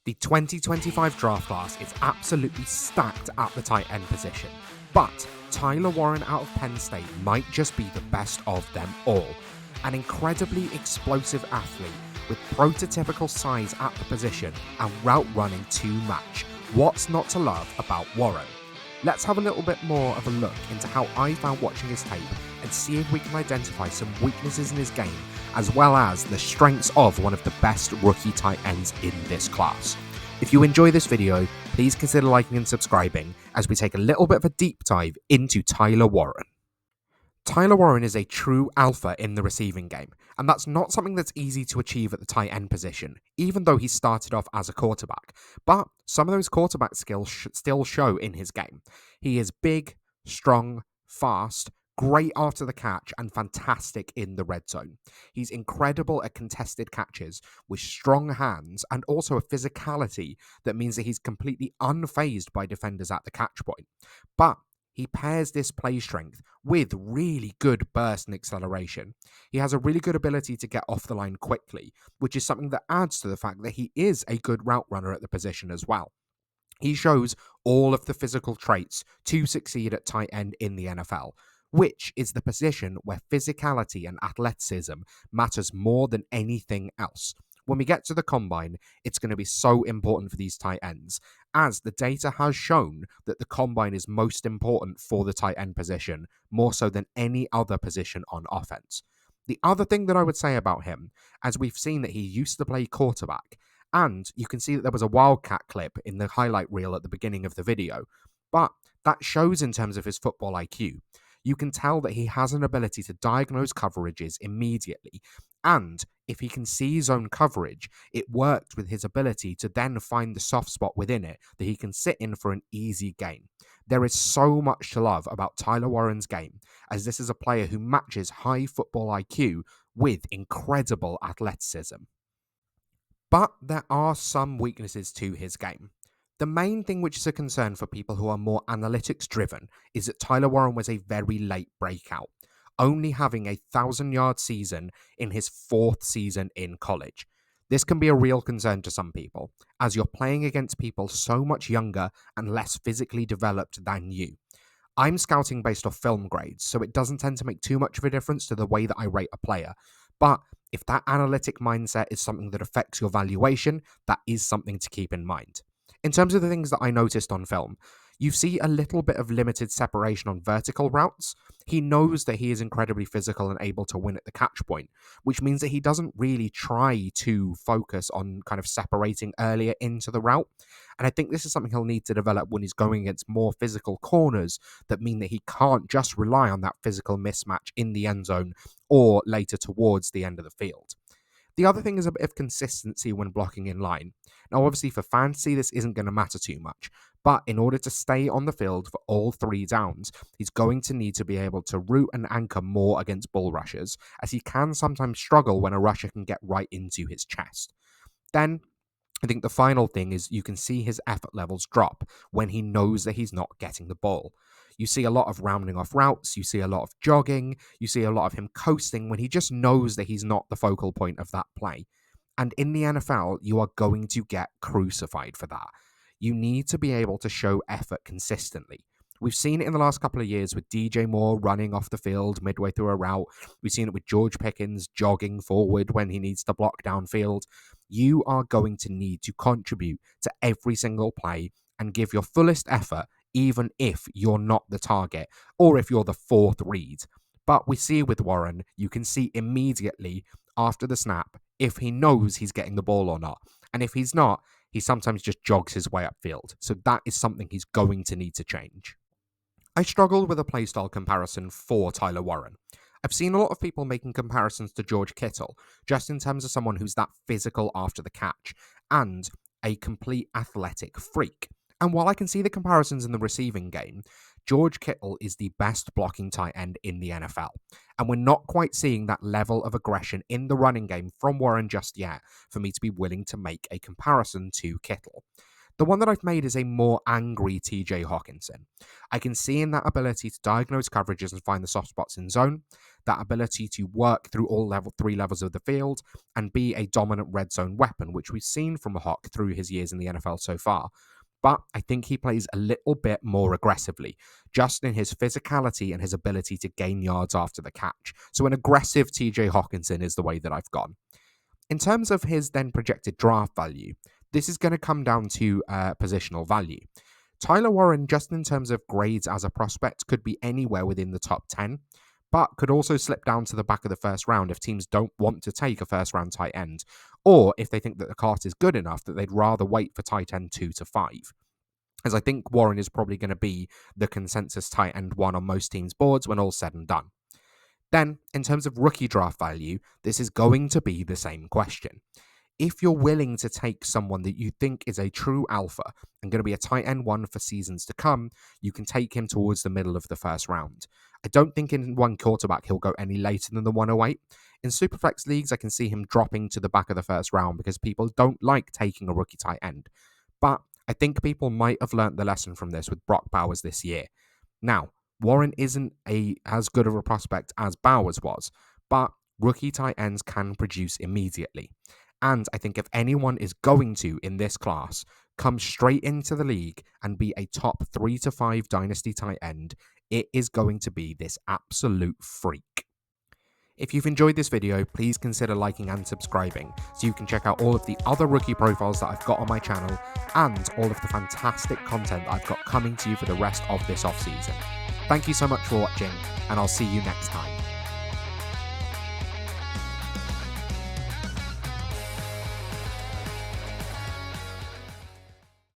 The 2025 draft class is absolutely stacked at the tight end position, but Tyler Warren out of Penn State might just be the best of them all. An incredibly explosive athlete with prototypical size at the position and route running to match. What's not to love about Warren? Let's have a little bit more of a look into how I found watching his tape and see if we can identify some weaknesses in his game, as well as the strengths of one of the best rookie tight ends in this class. If you enjoy this video, please consider liking and subscribing as we take a little bit of a deep dive into Tyler Warren. Tyler Warren is a true alpha in the receiving game, and that's not something that's easy to achieve at the tight end position, even though he started off as a quarterback. But some of those quarterback skills still show in his game. He is big, strong, fast, great after the catch, and fantastic in the red zone. He's incredible at contested catches with strong hands and also a physicality that means that he's completely unfazed by defenders at the catch point. But he pairs this play strength with really good burst and acceleration. He has a really good ability to get off the line quickly, which is something that adds to the fact that he is a good route runner at the position as well. He shows all of the physical traits to succeed at tight end in the NFL, which is the position where physicality and athleticism matters more than anything else. When we get to the combine, it's going to be so important for these tight ends, as the data has shown that the combine is most important for the tight end position, more so than any other position on offense. The other thing that I would say about him, as we've seen that he used to play quarterback, and you can see that there was a Wildcat clip in the highlight reel at the beginning of the video, but that shows in terms of his football IQ. You can tell that he has an ability to diagnose coverages immediately, and if he can see zone coverage, it worked with his ability to then find the soft spot within it that he can sit in for an easy gain. There is so much to love about Tyler Warren's game, as this is a player who matches high football IQ with incredible athleticism. But there are some weaknesses to his game. The main thing which is a concern for people who are more analytics driven is that Tyler Warren was a very late breakout, only having a 1,000-yard season in his 4th season in college. This can be a real concern to some people, as you're playing against people so much younger and less physically developed than you. I'm scouting based off film grades, so it doesn't tend to make too much of a difference to the way that I rate a player. But if that analytic mindset is something that affects your valuation, that is something to keep in mind. In terms of the things that I noticed on film, you see a little bit of limited separation on vertical routes. He knows that he is incredibly physical and able to win at the catch point, which means that he doesn't really try to focus on kind of separating earlier into the route. And I think this is something he'll need to develop when he's going against more physical corners that mean that he can't just rely on that physical mismatch in the end zone or later towards the end of the field. The other thing is a bit of consistency when blocking in line. Now, obviously, for fantasy, this isn't going to matter too much, but in order to stay on the field for all 3 downs, he's going to need to be able to root and anchor more against bull rushers, as he can sometimes struggle when a rusher can get right into his chest. Then, I think the final thing is you can see his effort levels drop when he knows that he's not getting the ball. You see a lot of rounding off routes, you see a lot of jogging, you see a lot of him coasting when he just knows that he's not the focal point of that play. And in the NFL, you are going to get crucified for that. You need to be able to show effort consistently. We've seen it in the last couple of years with DJ Moore running off the field midway through a route. We've seen it with George Pickens jogging forward when he needs to block downfield. You are going to need to contribute to every single play and give your fullest effort, even if you're not the target or if you're the 4th read. But we see with Warren, you can see immediately after the snap if he knows he's getting the ball or not. And if he's not, he sometimes just jogs his way upfield. So that is something he's going to need to change. I struggled with a playstyle comparison for Tyler Warren. I've seen a lot of people making comparisons to George Kittle, just in terms of someone who's that physical after the catch and a complete athletic freak. And while I can see the comparisons in the receiving game, George Kittle is the best blocking tight end in the NFL. And we're not quite seeing that level of aggression in the running game from Warren just yet for me to be willing to make a comparison to Kittle. The one that I've made is a more angry TJ Hawkinson. I can see in that ability to diagnose coverages and find the soft spots in zone, that ability to work through all three levels of the field and be a dominant red zone weapon, which we've seen from Hawk through his years in the NFL so far. But I think he plays a little bit more aggressively, just in his physicality and his ability to gain yards after the catch. So an aggressive TJ Hawkinson is the way that I've gone. In terms of his then projected draft value, this is going to come down to positional value. Tyler Warren, just in terms of grades as a prospect, could be anywhere within the top 10, but could also slip down to the back of the first round if teams don't want to take a first round tight end, or if they think that the class is good enough that they'd rather wait for tight end 2 to 5. As I think Warren is probably going to be the consensus tight end 1 on most teams' boards when all's said and done. Then, in terms of rookie draft value, this is going to be the same question. If you're willing to take someone that you think is a true alpha and going to be a tight end 1 for seasons to come, you can take him towards the middle of the first round. I don't think in one quarterback he'll go any later than the 108. In Superflex leagues, I can see him dropping to the back of the first round because people don't like taking a rookie tight end. But I think people might have learnt the lesson from this with Brock Bowers this year. Now, Warren isn't as good of a prospect as Bowers was, but rookie tight ends can produce immediately. And I think if anyone is going to, in this class, come straight into the league and be a top 3 to 5 dynasty tight end, it is going to be this absolute freak. If you've enjoyed this video, please consider liking and subscribing so you can check out all of the other rookie profiles that I've got on my channel and all of the fantastic content that I've got coming to you for the rest of this offseason. Thank you so much for watching, and I'll see you next time.